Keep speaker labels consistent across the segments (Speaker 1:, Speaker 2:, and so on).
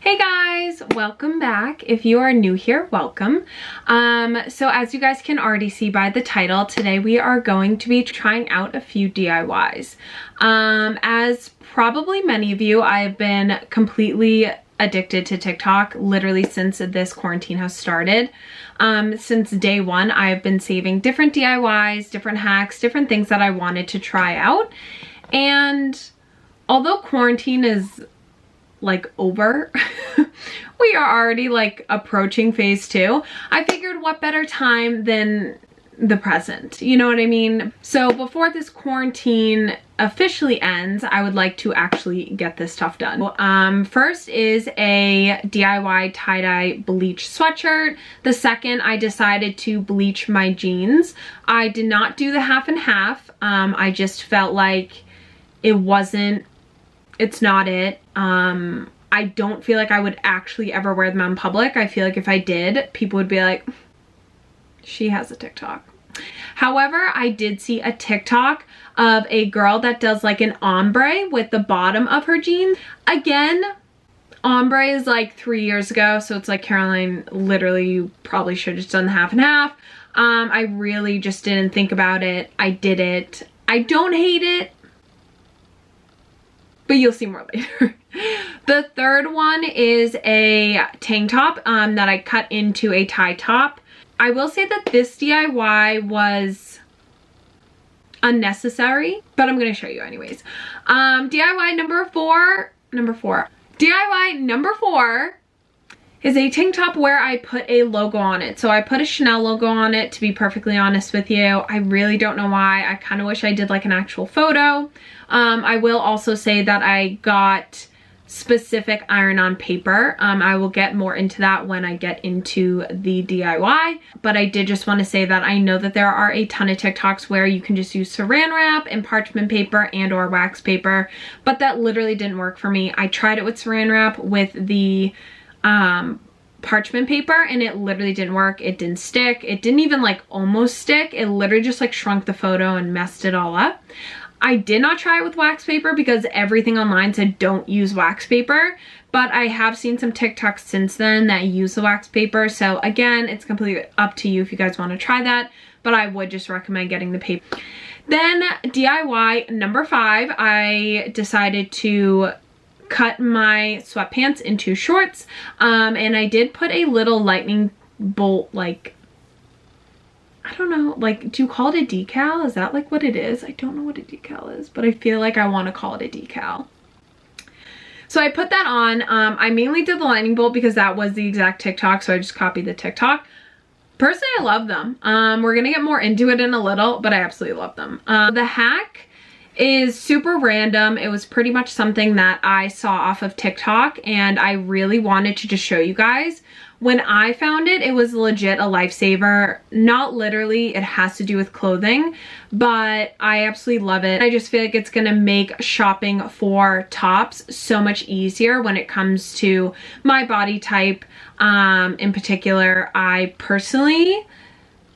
Speaker 1: Hey guys, welcome back. If you are new here, welcome. So as you guys can already see by the title, today we are going to be trying out a few DIYs. As probably many of you, I've been completely addicted to TikTok literally since this quarantine has started. Since day one, I've been saving different DIYs, different hacks, different things that I wanted to try out. And although quarantine is like over, we are already like approaching phase 2. I figured what better time than the present, you know what I mean? So before this quarantine officially ends, I would like to actually get this stuff done. First is a DIY tie-dye bleach sweatshirt. The second, I decided to bleach my jeans. I did not do the half and half. I just felt like it's not it. I don't feel like I would actually ever wear them in public. I feel like if I did, people would be like, she has a TikTok. However, I did see a TikTok of a girl that does like an ombre with the bottom of her jeans. Again, ombre is like 3 years ago, so it's like, Caroline, literally you probably should have just done the half and half. I really just didn't think about it. I did it. I don't hate it, but you'll see more later. The third one is a tank top that I cut into a tie top. I will say that this DIY was unnecessary, but I'm gonna show you anyways. DIY number four is a tank top where I put a logo on it. So I put a Chanel logo on it, to be perfectly honest with you. I really don't know why. I kind of wish I did like an actual photo. I will also say that I got specific iron-on paper. I will get more into that when I get into the DIY, but I did just want to say that I know that there are a ton of TikToks where you can just use saran wrap and parchment paper and or wax paper, but that literally didn't work for me. I tried it with saran wrap with the parchment paper and it literally didn't work. It didn't stick. It didn't even like almost stick. It literally just like shrunk the photo and messed it all up. I did not try it with wax paper because everything online said don't use wax paper, but I have seen some TikToks since then that use the wax paper. So again, it's completely up to you if you guys want to try that, but I would just recommend getting the paper. Then DIY number 5, I decided to cut my sweatpants into shorts, and I did put a little lightning bolt, like, I don't know, like, do you call it a decal? Is that like what it is? I don't know what a decal is, but I feel like I want to call it a decal. So I put that on. I mainly did the lightning bolt because that was the exact TikTok, so I just copied the TikTok. Personally, I love them. We're gonna get more into it in a little, but I absolutely love them. The hack is super random. It was pretty much something that I saw off of TikTok and I really wanted to just show you guys. When I found it, it was legit a lifesaver. Not literally, it has to do with clothing, but I absolutely love it. I just feel like it's gonna make shopping for tops so much easier when it comes to my body type. In particular, I personally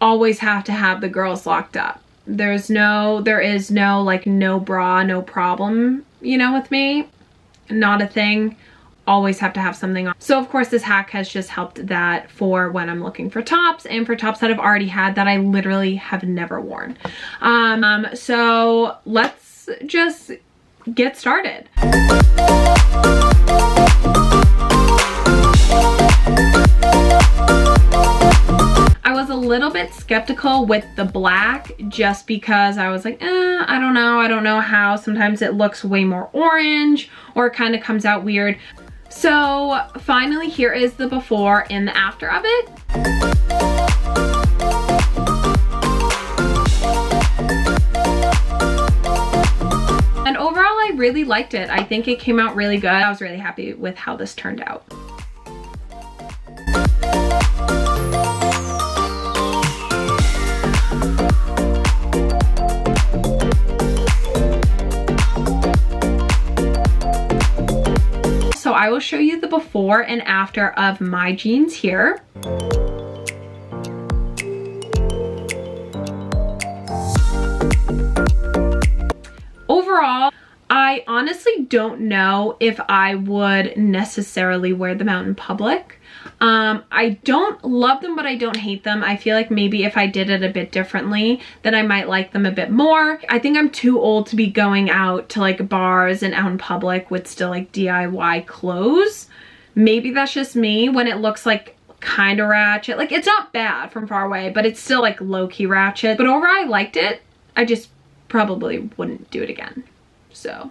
Speaker 1: always have to have the girls locked up. There is no like no bra, no problem, you know, with me. Not a thing. Always have to have something on. So of course this hack has just helped that for when I'm looking for tops and for tops that I've already had that I literally have never worn. So let's just get started. I was a little bit skeptical with the black just because I was like, I don't know how. Sometimes it looks way more orange or it kind of comes out weird. So finally here is the before and the after of it. And overall I really liked it. I think it came out really good. I was really happy with how this turned out. So I will show you the before and after of my jeans here. Overall, I honestly don't know if I would necessarily wear them out in public. I don't love them, but I don't hate them. I feel like maybe if I did it a bit differently, then I might like them a bit more. I think I'm too old to be going out to like bars and out in public with still like DIY clothes. Maybe that's just me when it looks like kind of ratchet. Like, it's not bad from far away, but it's still like low-key ratchet. But overall, I liked it. I just probably wouldn't do it again. So.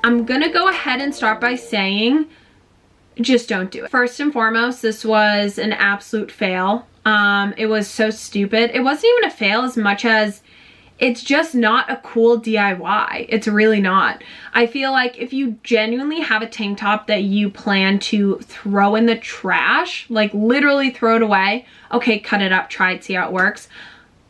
Speaker 1: I'm gonna go ahead and start by saying, just don't do it. First and foremost, this was an absolute fail. It was so stupid. It wasn't even a fail as much as it's just not a cool DIY. It's really not. I feel like if you genuinely have a tank top that you plan to throw in the trash, like literally throw it away, okay, cut it up, try it, see how it works.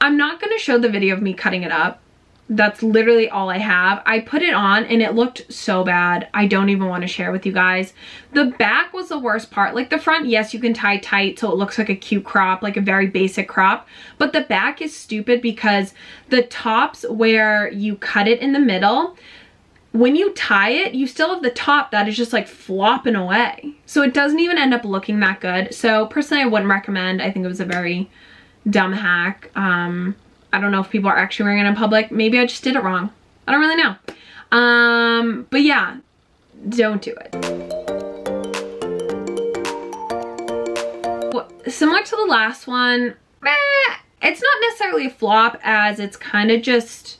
Speaker 1: I'm not gonna show the video of me cutting it up. That's literally all I have. I put it on and it looked so bad. I don't even want to share with you guys. The back was the worst part. Like the front, yes, you can tie tight so it looks like a cute crop, like a very basic crop. But the back is stupid because the tops where you cut it in the middle, when you tie it, you still have the top that is just like flopping away. So it doesn't even end up looking that good. So personally, I wouldn't recommend. I think it was a very dumb hack. I don't know if people are actually wearing it in public. Maybe I just did it wrong. I don't really know. But yeah, don't do it. Well, similar to the last one, it's not necessarily a flop as it's kind of just,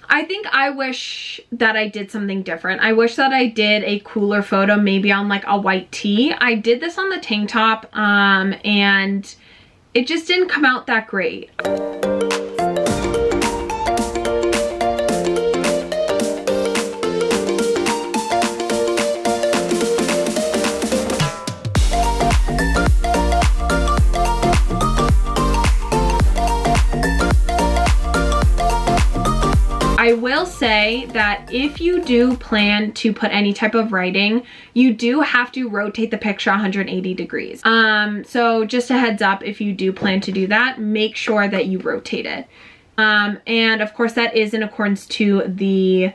Speaker 1: I think I wish that I did something different. I wish that I did a cooler photo, maybe on like a white tee. I did this on the tank top, and it just didn't come out that great. I will say that if you do plan to put any type of writing, you do have to rotate the picture 180 degrees. So just a heads up, if you do plan to do that, make sure that you rotate it. And of course that is in accordance to the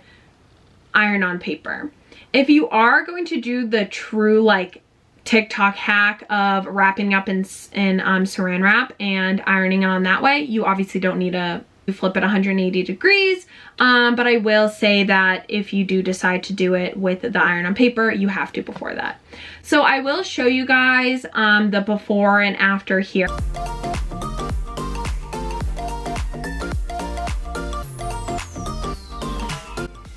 Speaker 1: iron-on paper. If you are going to do the true like TikTok hack of wrapping up in saran wrap and ironing it on that way, you obviously don't need to flip it 180 degrees. But I will say that if you do decide to do it with the iron on paper, you have to before that. So I will show you guys the before and after here.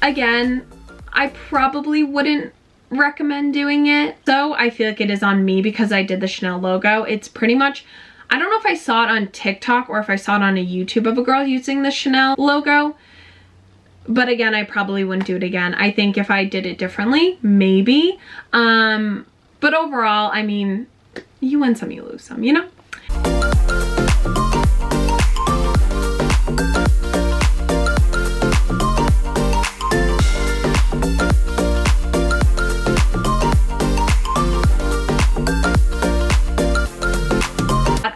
Speaker 1: Again, I probably wouldn't recommend doing it. So I feel like it is on me because I did the Chanel logo. It's pretty much, I don't know if I saw it on TikTok or if I saw it on a YouTube of a girl using the Chanel logo. But again, I probably wouldn't do it again. I think if I did it differently, maybe. But overall, I mean, you win some, you lose some, you know?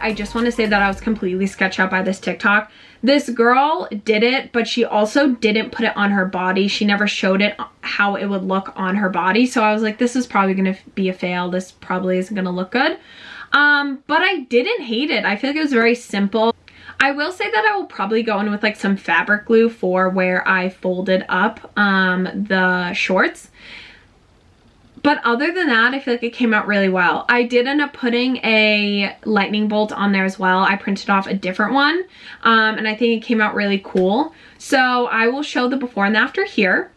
Speaker 1: I just want to say that I was completely sketched out by this TikTok. This girl did it, but she also didn't put it on her body. She never showed it how it would look on her body. So I was like, this is probably going to be a fail. This probably isn't going to look good. But I didn't hate it. I feel like it was very simple. I will say that I will probably go in with like some fabric glue for where I folded up the shorts. But other than that, I feel like it came out really well. I did end up putting a lightning bolt on there as well. I printed off a different one, and I think it came out really cool. So I will show the before and after here.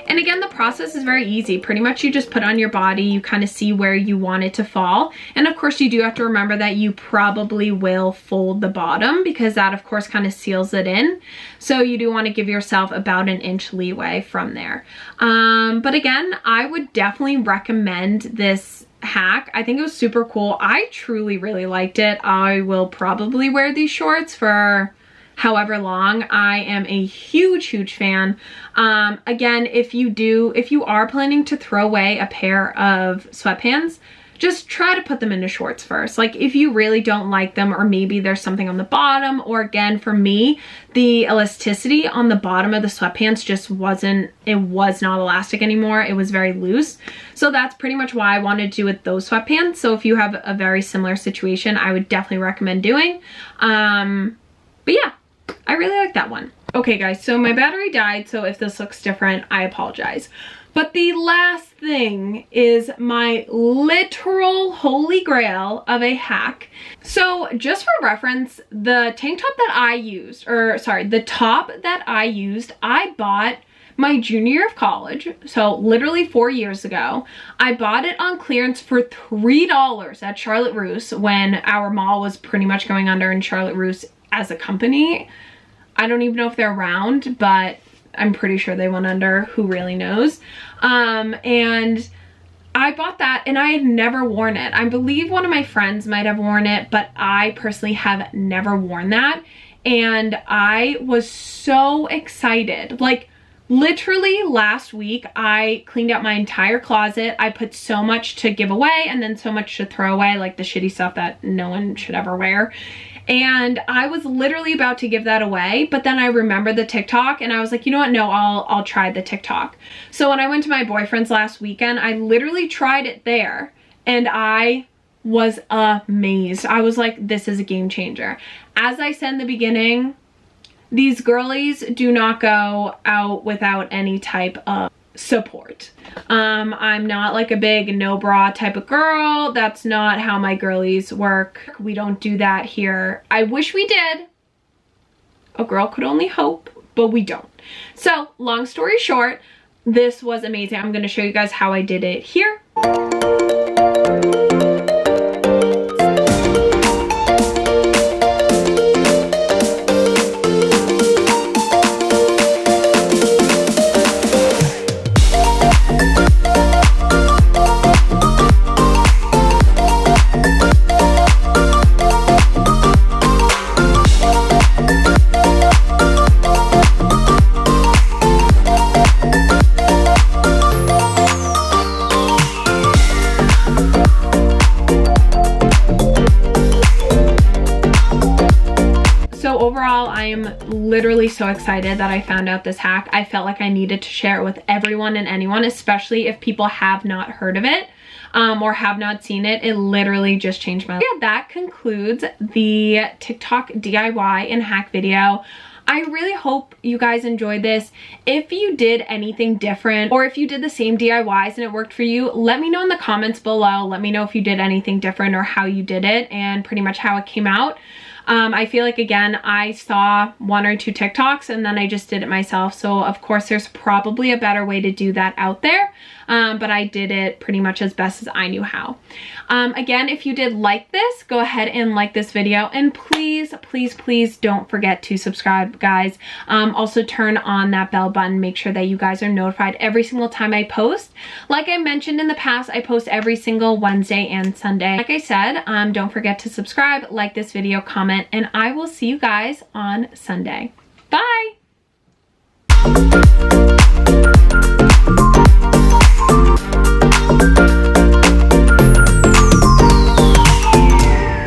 Speaker 1: And again, the process is very easy. Pretty much you just put on your body, you kind of see where you want it to fall. And of course you do have to remember that you probably will fold the bottom because that of course kind of seals it in. So you do want to give yourself about an inch leeway from there. But again, I would definitely recommend this hack. I think it was super cool. I truly really liked it. I will probably wear these shorts for however long. I am a huge fan. Again, if you are planning to throw away a pair of sweatpants, just try to put them into shorts first. Like if you really don't like them, or maybe there's something on the bottom, or again, for me, the elasticity on the bottom of the sweatpants just was not elastic anymore. It was very loose. So that's pretty much why I wanted to do with those sweatpants. So if you have a very similar situation, I would definitely recommend doing. But yeah, I really like that one. Okay guys, so my battery died, so if this looks different, I apologize. But the last thing is my literal holy grail of a hack. So just for reference, the tank top that I used, or sorry, the top that I used, I bought my junior year of college, so literally 4 years ago. I bought it on clearance for $3 at Charlotte Russe when our mall was pretty much going under, and Charlotte Russe as a company, I don't even know if they're around, but I'm pretty sure they went under. Who really knows? And I bought that and I had never worn it. I believe one of my friends might have worn it, but I personally have never worn that. And I was so excited. Like literally last week, I cleaned out my entire closet. I put so much to give away and then so much to throw away, like the shitty stuff that no one should ever wear. And I was literally about to give that away, but then I remembered the TikTok and I was like, you know what? No, I'll try the TikTok. So when I went to my boyfriend's last weekend, I literally tried it there and I was amazed. I was like, this is a game changer. As I said in the beginning, these girlies do not go out without any type of support. I'm not like a big no bra type of girl. That's not how my girlies work. We don't do that here. I wish we did. A girl could only hope, but we don't. So long story short, this was amazing. I'm going to show you guys how I did it here. Overall, I am literally so excited that I found out this hack. I felt like I needed to share it with everyone and anyone, especially if people have not heard of it or have not seen it. It literally just changed my life. Yeah, that concludes the TikTok DIY and hack video. I really hope you guys enjoyed this. If you did anything different, or if you did the same DIYs and it worked for you, let me know in the comments below. Let me know if you did anything different or how you did it and pretty much how it came out. I feel like, again, I saw 1 or 2 TikToks and then I just did it myself. So of course there's probably a better way to do that out there. But I did it pretty much as best as I knew how. Again, if you did like this, go ahead and like this video, and please don't forget to subscribe, guys. Also turn on that bell button. Make sure that you guys are notified every single time I post. Like I mentioned in the past, I post every single Wednesday and Sunday. Like I said, don't forget to subscribe, like this video, comment, and I will see you guys on Sunday. Bye!